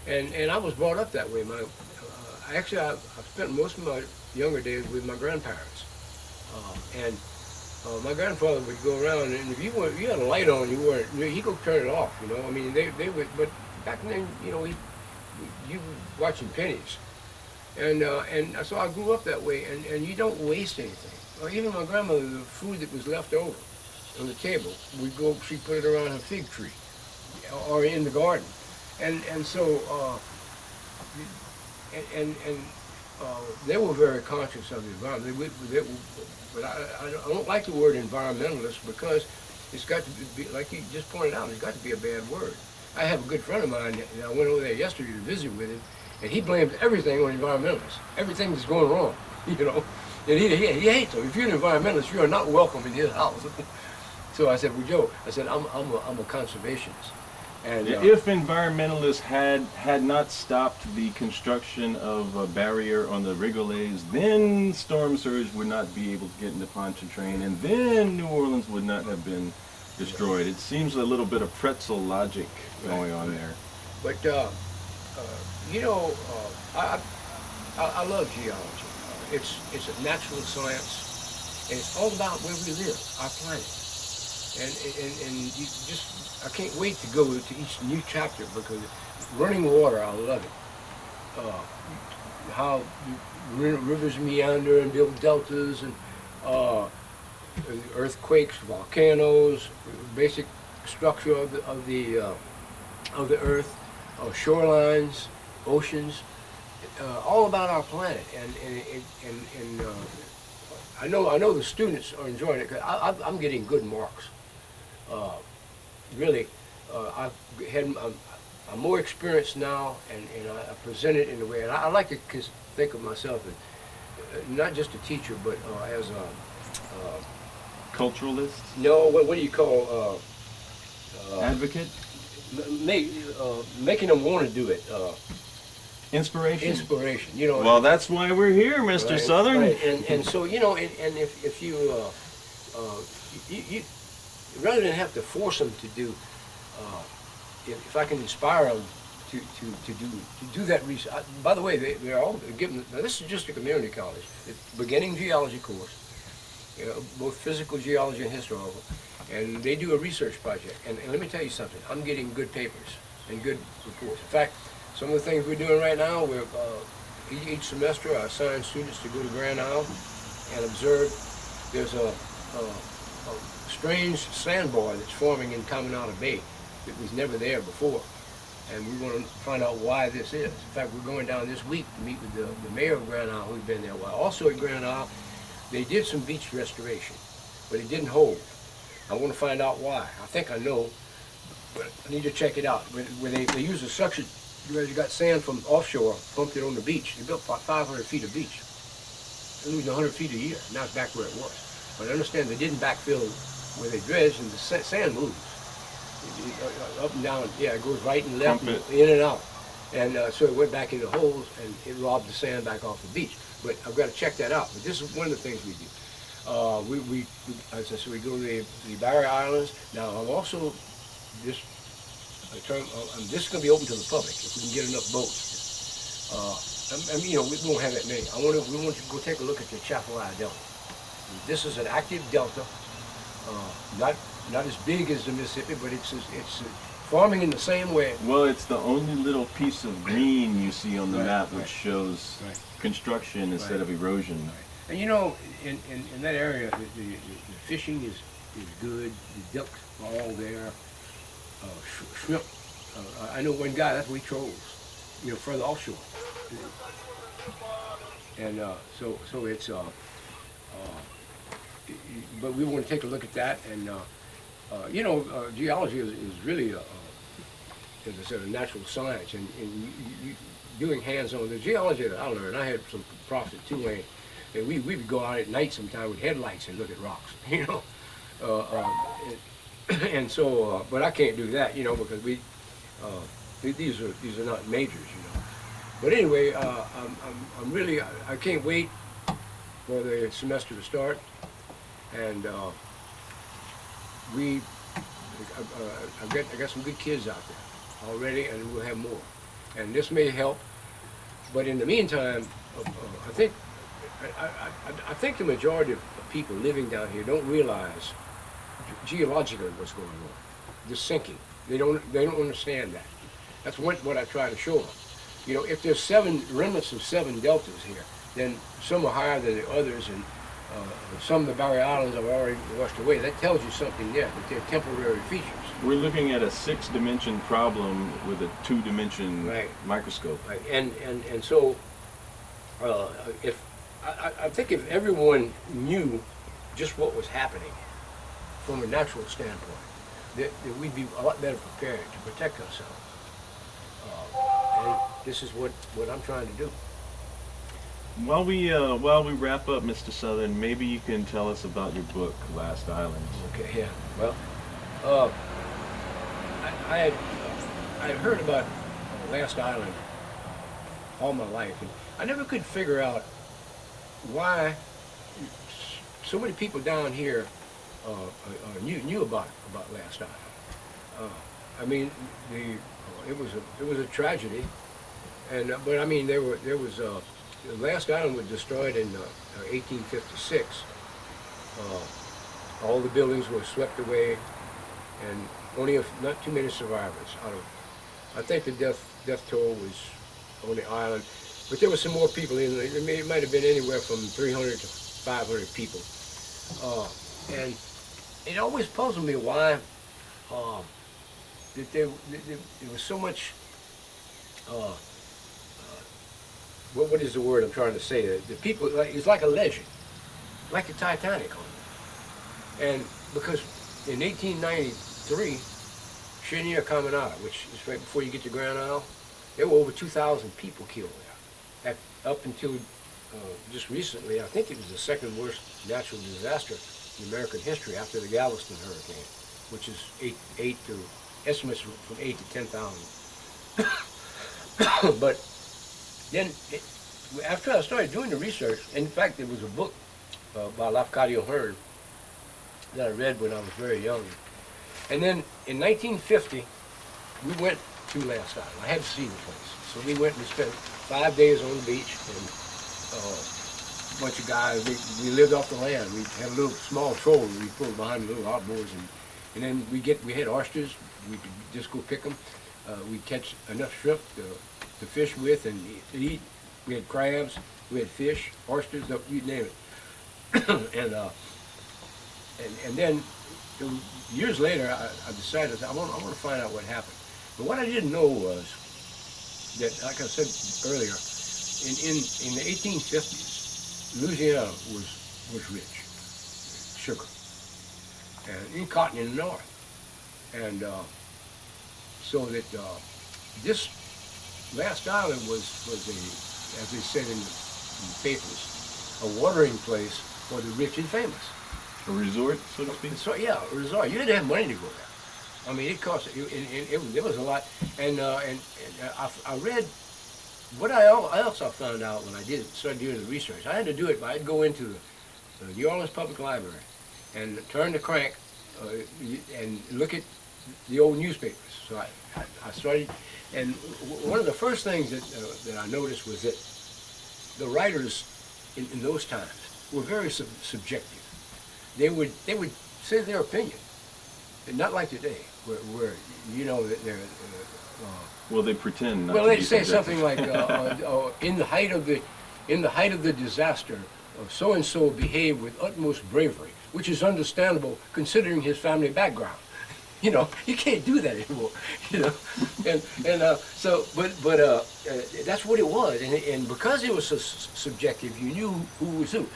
And I was brought up that way. Actually, I spent most of my younger days with my grandparents, and my grandfather would go around, and if you had a light on, he go turn it off. I mean, they would, but back then, you were watching pennies, and so I grew up that way, and you don't waste anything. Or even my grandmother, the food that was left over on the table, she put it around her fig tree, or in the garden, and so and they were very conscious of the environment. But I don't like the word environmentalist because it's got to be, like you just pointed out, it's got to be a bad word. I have a good friend of mine, and I went over there yesterday to visit with him, and he blames everything on environmentalists. Everything that's going wrong, you know. And he hates them. If you're an environmentalist, you are not welcome in his house. So I said, well, Joe, I said, I'm a conservationist. And if environmentalists had not stopped the construction of a barrier on the Rigolets, then storm surge would not be able to get into Pontchartrain, and then New Orleans would not have been destroyed. It seems a little bit of pretzel logic going on there. But you know, I love geology. It's a natural science, and it's all about where we live, our planet. And you just, I can't wait to go to each new chapter because running water, I love it. How rivers meander and build deltas, and earthquakes, volcanoes, basic structure of the earth, shorelines, oceans, all about our planet. And I know the students are enjoying it because I'm getting good marks. Really, I'm more experienced now, and I present it in a way. And I like to think of myself as not just a teacher, but as a culturalist. No, what do you call advocate? Making them want to do it. Inspiration. Inspiration. Well, that's why we're here, Mr. Right, Southern. Right. And so and if you rather than have to force them to do, if I can inspire them to do that research. By the way, they're all given. Now this is just a community college. It's a beginning geology course, both physical geology and historical, and they do a research project. And let me tell you something. I'm getting good papers and good reports. In fact, some of the things we're doing right now, each semester I assign students to go to Grand Isle and observe. There's a strange sandbar that's forming in Caminada Bay that was never there before. And we want to find out why this is. In fact, we're going down this week to meet with the mayor of Grand Isle, who's been there a while. Also at Grand Isle, they did some beach restoration, but it didn't hold. I want to find out why. I think I know, but I need to check it out. Where they use a suction, you got sand from offshore, pumped it on the beach. They built 500 feet of beach. They're losing 100 feet a year. Now it's back where it was. But I understand they didn't backfill where they dredged, and the sand moves. Up and down, yeah, it goes right and left, and in and out. And so it went back into holes, and it robbed the sand back off the beach. But I've got to check that out. But this is one of the things we do. We as I said, we go to the Barrier Islands. Now, I'm also, this is going to be open to the public if we can get enough boats. We won't have that many. We want to go take a look at the Chafalaya Delta. This is an active delta, not as big as the Mississippi, but it's forming in the same way. Well, it's the only little piece of green you see on the map which shows construction instead of erosion. Right. And in that area, the fishing is good. The ducks are all there. Shrimp. I know one guy, that's where he trolls, further offshore. And so it's, but we want to take a look at that. And, geology is really, as I said, a natural science. And you doing hands-on, the geology that I learned, I had some profs at Tulane, and we would go out at night sometime with headlights and look at rocks, and so, but I can't do that, because these are not majors, But anyway, I'm really, I can't wait for the semester to start, and I got some good kids out there already, and we'll have more. and this may help. But in the meantime, I think I think the majority of people living down here don't realize geologically what's going on. The sinking. They don't understand that. That's what I try to show them. You know, if there's remnants of 7 deltas here, then some are higher than the others, and some of the barrier islands have already washed away. That tells you something there, that they're temporary features. We're looking at a 6-dimension problem with a 2-dimension Right. microscope. Right. And so, if I think if everyone knew just what was happening from a natural standpoint, that we'd be a lot better prepared to protect ourselves. And this is what I'm trying to do. While we wrap up, Mr. Southern, maybe you can tell us about your book, Last Island. Okay, yeah. Well, I had heard about Last Island all my life, and I never could figure out why so many people down here knew about Last Island. I mean, it was a tragedy, and but I mean there was Last Island was destroyed in 1856. All the buildings were swept away, and only not too many survivors. I think the death toll was on the island, but there were some more people in there. It might have been anywhere from 300 to 500 people, and it always puzzled me why that there was so much. What is the word I'm trying to say? The people, it's like a legend, like the Titanic on it. And because in 1893, Cheniere Caminada, which is right before you get to Grand Isle, there were over 2,000 people killed there. Up until just recently, I think it was the second worst natural disaster in American history after the Galveston hurricane, which is estimates from 8 to 10,000. But then, after I started doing the research, in fact, there was a book by Lafcadio Hearn that I read when I was very young. And then in 1950, we went to Last Island. I had to see the place. So we went and we spent 5 days on the beach, and a bunch of guys, we lived off the land. We had a little small troll we pulled behind the little outboards, and then we had oysters. We could just go pick them. We'd catch enough shrimp to fish with and eat. We had crabs, we had fish, oysters, you name it. and then years later, I decided I want to find out what happened. But what I didn't know was that, like I said earlier, in the 1850s, Louisiana was rich, sugar, and cotton in the north, and so that this Last Island was as they said in the papers, a watering place for the rich and famous. A resort, so to speak? So yeah, a resort. You didn't have money to go there. I mean, it cost. It was a lot. And I read. What I also found out when I started doing the research, I had to do it. I'd go into the New Orleans Public Library and turn the crank and look at the old newspapers. So I started, and one of the first things that I noticed was that the writers in those times were very subjective. They would say their opinion, and not like today, where you know that they're. Well, they pretend not well, to they'd be say subjective. something like, in the height of the disaster, so and so behaved with utmost bravery, which is understandable considering his family background. You know, you can't do that anymore. You know, but that's what it was, and because it was so subjective, you knew who was who.